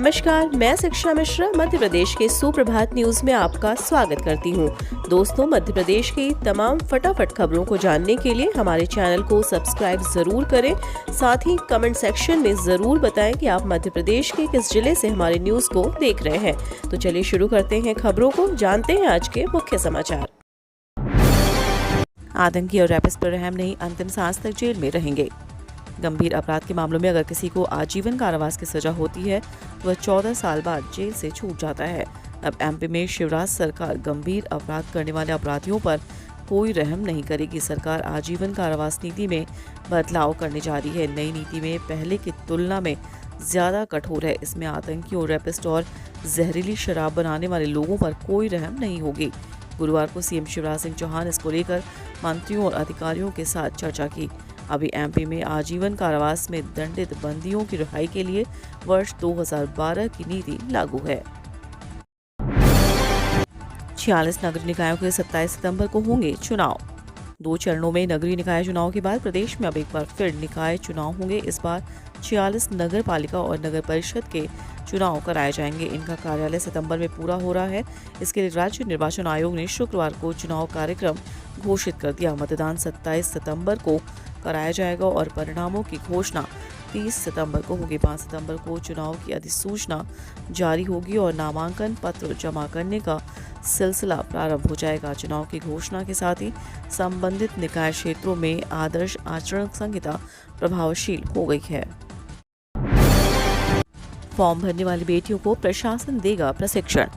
नमस्कार, मैं शिक्षा मिश्रा मध्य प्रदेश के सुप्रभात न्यूज में आपका स्वागत करती हूँ। दोस्तों, मध्य प्रदेश की तमाम फटाफट खबरों को जानने के लिए हमारे चैनल को सब्सक्राइब जरूर करें। साथ ही कमेंट सेक्शन में जरूर बताएं कि आप मध्य प्रदेश के किस जिले से हमारे न्यूज को देख रहे हैं। तो चलिए शुरू करते हैं खबरों को, जानते हैं आज के मुख्य समाचार। आतंकी और रैपिस्ट पर रहम नहीं, अंतिम सांस तक जेल में रहेंगे। गंभीर अपराध के मामलों में अगर किसी को आजीवन कारावास की सजा होती है तो वह 14 साल बाद जेल से छूट जाता है। अब एमपी में शिवराज सरकार गंभीर अपराध करने वाले अपराधियों पर कोई रहम नहीं करेगी। सरकार आजीवन कारावास नीति में बदलाव करने जा रही है। नई नीति में पहले की तुलना में ज्यादा कठोर है। इसमें आतंकियों, रैपिस्ट और जहरीली शराब बनाने वाले लोगों पर कोई रहम नहीं होगी। गुरुवार को सीएम शिवराज सिंह चौहान इसको लेकर मंत्रियों और अधिकारियों के साथ चर्चा की। अभी एमपी में आजीवन कारावास में दंडित बंदियों की रिहाई के लिए वर्ष 2012 की नीति लागू है। 46 नगरीय निकायों के 27 सितंबर को होंगे चुनाव। 2 चरणों में नगरीय निकाय चुनाव के बाद प्रदेश में अब एक बार फिर निकाय चुनाव होंगे। इस बार 46 नगर पालिका और नगर परिषद के चुनाव कराए जाएंगे। इनका कार्यालय सितंबर में पूरा हो रहा है। इसके लिए राज्य निर्वाचन आयोग ने शुक्रवार को चुनाव कार्यक्रम घोषित कर दिया। मतदान 27 सितंबर को कराया जाएगा और परिणामों की घोषणा 30 सितंबर को होगी। 5 सितंबर को चुनाव की अधिसूचना जारी होगी और नामांकन पत्र जमा करने का सिलसिला प्रारंभ हो जाएगा। चुनाव की घोषणा के साथ ही संबंधित निकाय क्षेत्रों में आदर्श आचरण संहिता प्रभावशील हो गई है। फॉर्म भरने वाली बेटियों को प्रशासन देगा प्रशिक्षण।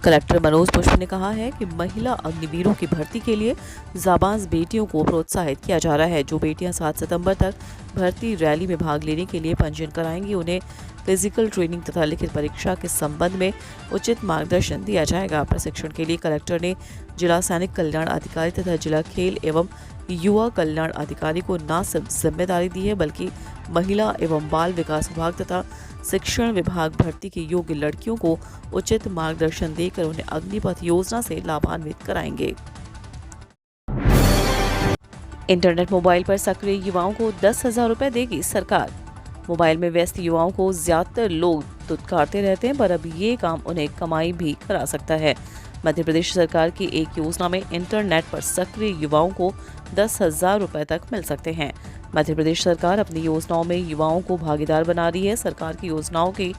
कलेक्टर मनोज पुष्प ने कहा है कि महिला अग्निवीरों की भर्ती के लिए जाबाज बेटियों को प्रोत्साहित किया जा रहा है। जो बेटियां 7 सितंबर तक भर्ती रैली में भाग लेने के लिए पंजीयन कराएंगी, उन्हें फिजिकल ट्रेनिंग तथा लिखित परीक्षा के संबंध में उचित मार्गदर्शन दिया जाएगा। प्रशिक्षण के लिए कलेक्टर ने जिला सैनिक कल्याण अधिकारी तथा जिला खेल एवं युवा कल्याण अधिकारी को न सिर्फ जिम्मेदारी दी है, बल्कि महिला एवं बाल विकास विभाग तथा शिक्षण विभाग भर्ती की योग्य लड़कियों को उचित मार्गदर्शन देकर उन्हें अग्निपथ योजना से लाभान्वित कराएंगे। इंटरनेट मोबाइल पर सक्रिय युवाओं को 10,000 रुपए देगी सरकार। मोबाइल में व्यस्त युवाओं को ज्यादातर लोग दुत्कारते रहते हैं, पर अब ये काम उन्हें कमाई भी करा सकता है। मध्य प्रदेश सरकार की एक योजना में इंटरनेट पर सक्रिय युवाओं को 10,000 रुपए तक मिल सकते हैं। मध्य प्रदेश सरकार अपनी योजनाओं में युवाओं को भागीदार बना रही है। सरकार की योजनाओं की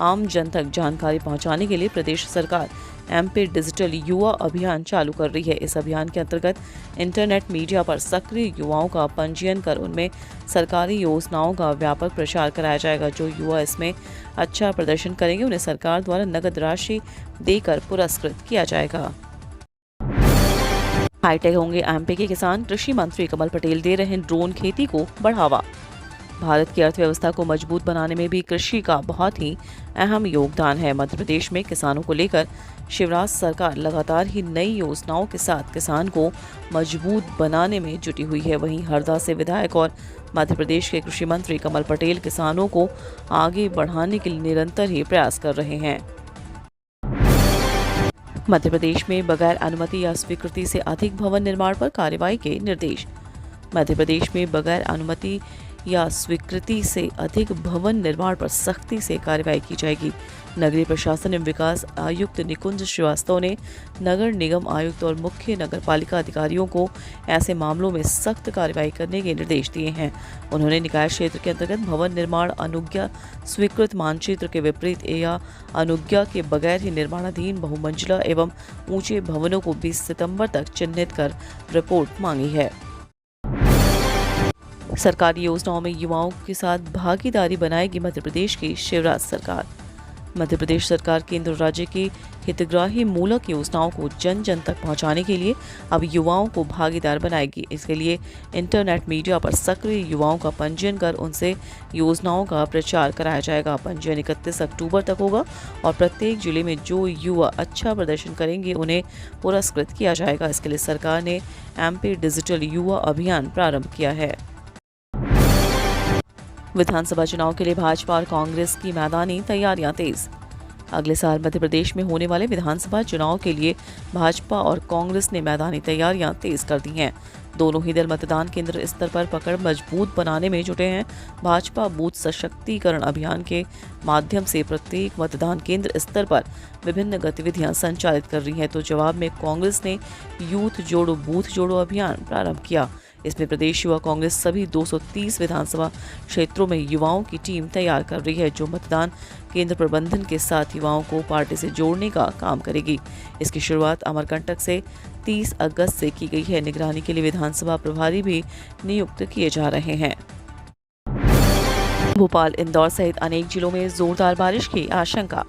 आम जन तक जानकारी पहुंचाने के लिए प्रदेश सरकार एमपी डिजिटल युवा अभियान चालू कर रही है। इस अभियान के अंतर्गत इंटरनेट मीडिया पर सक्रिय युवाओं का पंजीयन कर उनमें सरकारी योजनाओं का व्यापक प्रचार कराया जाएगा। जो युवा इसमें अच्छा प्रदर्शन करेंगे उन्हें सरकार द्वारा नगद राशि देकर पुरस्कृत किया जाएगा। हाईटेक होंगे एमपी के किसान, कृषि मंत्री कमल पटेल दे रहे हैं ड्रोन खेती को बढ़ावा। भारत की अर्थव्यवस्था को मजबूत बनाने में भी कृषि का बहुत ही अहम योगदान है। मध्य प्रदेश में किसानों को लेकर शिवराज सरकार लगातार ही नई योजनाओं के साथ किसान को मजबूत बनाने में जुटी हुई है। वहीं हरदा से विधायक और मध्य प्रदेश के कृषि मंत्री कमल पटेल किसानों को आगे बढ़ाने के लिए निरंतर ही प्रयास कर रहे हैं। मध्य प्रदेश में बगैर अनुमति या स्वीकृति से अधिक भवन निर्माण पर कार्रवाई के निर्देश। मध्य प्रदेश में बगैर अनुमति या स्वीकृति से अधिक भवन निर्माण पर सख्ती से कार्रवाई की जाएगी। नगरीय प्रशासन एवं विकास आयुक्त निकुंज श्रीवास्तव ने नगर निगम आयुक्त और मुख्य नगरपालिका अधिकारियों को ऐसे मामलों में सख्त कार्रवाई करने के निर्देश दिए हैं। उन्होंने निकाय क्षेत्र के अंतर्गत भवन निर्माण अनुज्ञा स्वीकृत मानचित्र के विपरीत या अनुज्ञा के बगैर ही निर्माणाधीन बहुमंजिला एवं ऊंचे भवनों को 20 सितंबर तक चिन्हित कर रिपोर्ट मांगी है। सरकारी योजनाओं में युवाओं के साथ भागीदारी बनाएगी मध्य प्रदेश की शिवराज सरकार। मध्य प्रदेश सरकार केंद्र राज्य की हितग्राही मूलक योजनाओं को जन जन तक पहुंचाने के लिए अब युवाओं को भागीदार बनाएगी। इसके लिए इंटरनेट मीडिया पर सक्रिय युवाओं का पंजीयन कर उनसे योजनाओं का प्रचार कराया जाएगा। पंजीयन 31 अक्टूबर तक होगा और प्रत्येक जिले में जो युवा अच्छा प्रदर्शन करेंगे उन्हें पुरस्कृत किया जाएगा। इसके लिए सरकार ने एमपी डिजिटल युवा अभियान प्रारंभ किया है। विधानसभा चुनाव के लिए भाजपा और कांग्रेस की मैदानी तैयारियां तेज। अगले साल मध्य प्रदेश में होने वाले विधानसभा चुनाव के लिए भाजपा और कांग्रेस ने मैदानी तैयारियां तेज कर दी हैं। दोनों ही दल मतदान केंद्र स्तर पर पकड़ मजबूत बनाने में जुटे हैं। भाजपा बूथ सशक्तिकरण अभियान के माध्यम से प्रत्येक मतदान केंद्र स्तर पर विभिन्न गतिविधियां संचालित कर रही है, तो जवाब में कांग्रेस ने यूथ जोड़ो बूथ जोड़ो अभियान प्रारंभ किया। इसमें प्रदेश युवा कांग्रेस सभी 230 विधानसभा क्षेत्रों में युवाओं की टीम तैयार कर रही है, जो मतदान केंद्र प्रबंधन के साथ युवाओं को पार्टी से जोड़ने का काम करेगी। इसकी शुरुआत अमरकंटक से 30 अगस्त से की गई है। निगरानी के लिए विधानसभा प्रभारी भी नियुक्त किए जा रहे हैं। भोपाल, इंदौर सहित अनेक जिलों में जोरदार बारिश की आशंका।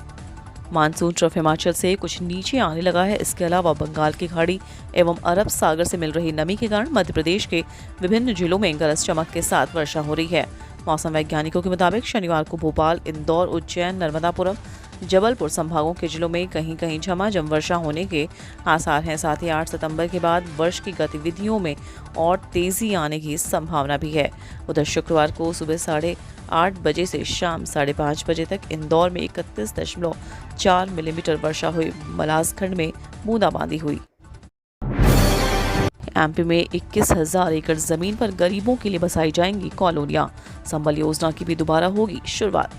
मानसून ट्रफ हिमाचल से कुछ नीचे आने लगा है। इसके अलावा बंगाल की खाड़ी एवं अरब सागर से मिल रही नमी के कारण मध्य प्रदेश के विभिन्न जिलों में गरज चमक के साथ वर्षा हो रही है। मौसम वैज्ञानिकों के मुताबिक शनिवार को भोपाल, इंदौर, उज्जैन, नर्मदापुरम, जबलपुर संभागों के जिलों में कहीं कहीं झमाझम वर्षा होने के आसार हैं। साथ ही 8 सितंबर के बाद वर्ष की गतिविधियों में और तेजी आने की संभावना भी है। उधर शुक्रवार को सुबह 8:30 बजे से शाम 5:30 बजे तक इंदौर में 31.4 मिलीमीटर वर्षा हुई। मलाजखंड में बूंदाबांदी हुई। एमपी में 21,000 एकड़ जमीन पर गरीबों के लिए बसाई जाएंगी कॉलोनियां। संबल योजना की भी दोबारा होगी शुरुआत।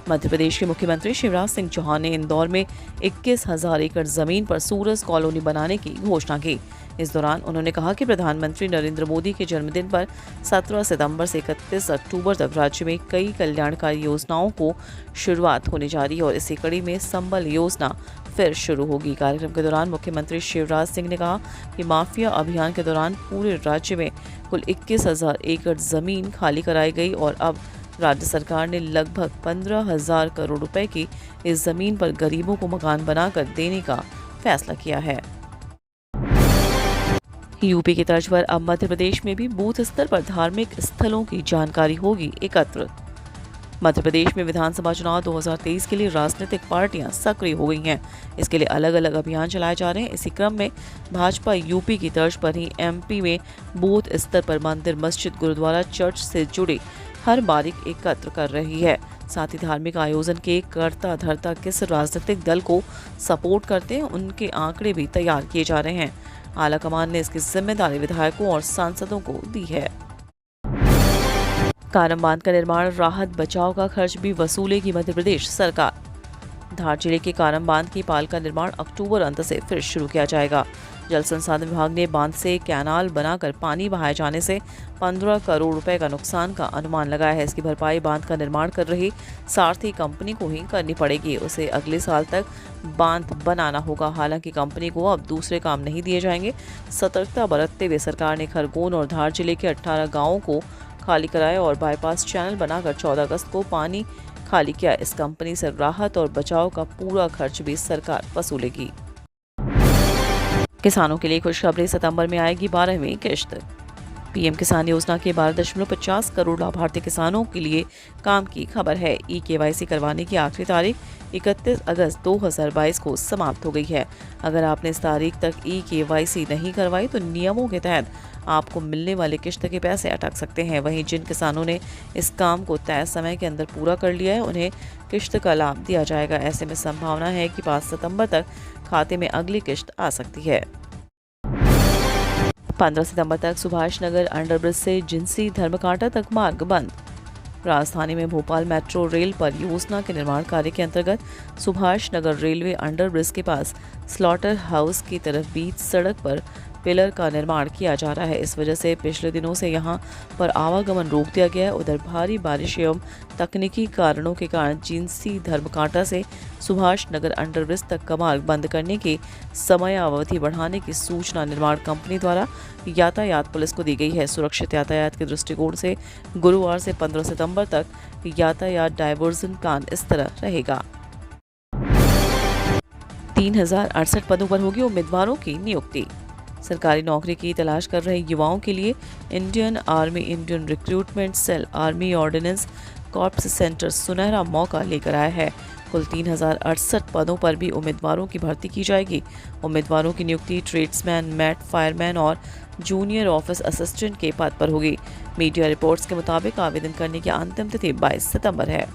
मध्य प्रदेश के मुख्यमंत्री शिवराज सिंह चौहान ने इंदौर में 21,000 एकड़ जमीन पर सूरज कॉलोनी बनाने की घोषणा की। इस दौरान उन्होंने कहा कि प्रधानमंत्री नरेंद्र मोदी के जन्मदिन पर 17 सितंबर से 31 अक्टूबर तक राज्य में कई कल्याणकारी योजनाओं को शुरुआत होने जा रही है और इसी कड़ी में संबल योजना फिर शुरू होगी। कार्यक्रम के दौरान मुख्यमंत्री शिवराज सिंह ने कहा कि माफिया अभियान के दौरान पूरे राज्य में कुल 21,000 एकड़ जमीन खाली कराई गई और अब राज्य सरकार ने लगभग 15,000 करोड़ रुपए की इस जमीन पर गरीबों को मकान बनाकर देने का फैसला किया है। यूपी की तर्ज पर अब मध्य प्रदेश में भी बूथ स्तर पर धार्मिक स्थलों की जानकारी होगी एकत्र। मध्य प्रदेश में विधानसभा चुनाव 2023 के लिए राजनीतिक पार्टियां सक्रिय हो गई हैं। इसके लिए अलग अलग अभियान चलाए जा रहे हैं। इसी क्रम में भाजपा यूपी की तर्ज पर ही एमपी में बूथ स्तर पर मंदिर, मस्जिद, गुरुद्वारा, चर्च से जुड़े हर बारीक एकत्र कर रही है। साथ ही धार्मिक आयोजन के कर्ता धर्ता किस राजनीतिक दल को सपोर्ट करते हैं, उनके आंकड़े भी तैयार किए जा रहे हैं। आलाकमान ने इसकी जिम्मेदारी विधायकों और सांसदों को दी है। कारम बांध का निर्माण, राहत बचाव का खर्च भी वसूलेगी मध्य प्रदेश सरकार। धार जिले के कारम बांध की पाल का निर्माण अक्टूबर अंत से फिर शुरू किया जाएगा। जल संसाधन विभाग ने बांध से कैनाल बनाकर पानी बहाए जाने से 15 करोड़ रुपए का नुकसान का अनुमान लगाया है। इसकी भरपाई बांध का निर्माण कर रही सारथी कंपनी को ही करनी पड़ेगी। उसे अगले साल तक बांध बनाना होगा। हालांकि कंपनी को अब दूसरे काम नहीं दिए जाएंगे। सतर्कता बरतते हुए सरकार ने खरगोन और धार जिले के 18 गाँवों को खाली कराया और बाईपास चैनल बनाकर 14 अगस्त को पानी खाली किया। इस कंपनी से राहत और बचाव का पूरा खर्च भी सरकार वसूलेगी। किसानों के लिए खुशखबरी, सितंबर में आएगी 12वीं किश्त। पीएम किसान योजना के 12.50 करोड़ लाभार्थी किसानों के लिए काम की खबर है। ई-केवाईसी करवाने की आखिरी तारीख 31 अगस्त 2022 को समाप्त हो गई है। अगर आपने इस तारीख तक ई-केवाईसी नहीं करवाई तो नियमों के तहत आपको मिलने वाले किश्त के पैसे अटक सकते हैं। वहीं जिन किसानों ने इस काम को तय समय के अंदर पूरा कर लिया है, उन्हें किश्त का लाभ दिया जाएगा। ऐसे में संभावना है कि 5 सितंबर तक खाते में अगली किश्त आ सकती है। 15 सितंबर तक सुभाष नगर अंडरब्रिज से जिंसी धर्मकांटा तक मार्ग बंद। राजधानी में भोपाल मेट्रो रेल परियोजना के निर्माण कार्य के अंतर्गत सुभाष नगर रेलवे अंडरब्रिज के पास स्लॉटर हाउस की तरफ बीच सड़क पर पिलर का निर्माण किया जा रहा है। इस वजह से पिछले दिनों से यहां पर आवागमन रोक दिया गया है। उधर भारी बारिश एवं तकनीकी कारणों के कारण जिंसी धर्मकांटा से सुभाष नगर अंडरब्रिज तक का मार्ग बंद करने की समयावधि बढ़ाने की सूचना निर्माण कंपनी द्वारा यातायात पुलिस को दी गई है। सुरक्षित यातायात के दृष्टिकोण से गुरुवार से 15 सितंबर तक यातायात डायवर्जन प्लान इस तरह रहेगा। 3068 पदों पर होगी उम्मीदवारों की नियुक्ति। सरकारी नौकरी की तलाश कर रहे युवाओं के लिए Indian army, Indian recruitment cell, army ordnance corps centre सुनहरा मौका लेकर आया है। कुल 3068 पदों पर भी उम्मीदवारों की भर्ती की जाएगी। उम्मीदवारों की नियुक्ति ट्रेड्समैन, मैट, फायरमैन और जूनियर ऑफिस असिस्टेंट के पद पर होगी। मीडिया रिपोर्ट्स के मुताबिक आवेदन करने की अंतिम तिथि 22 सितंबर है।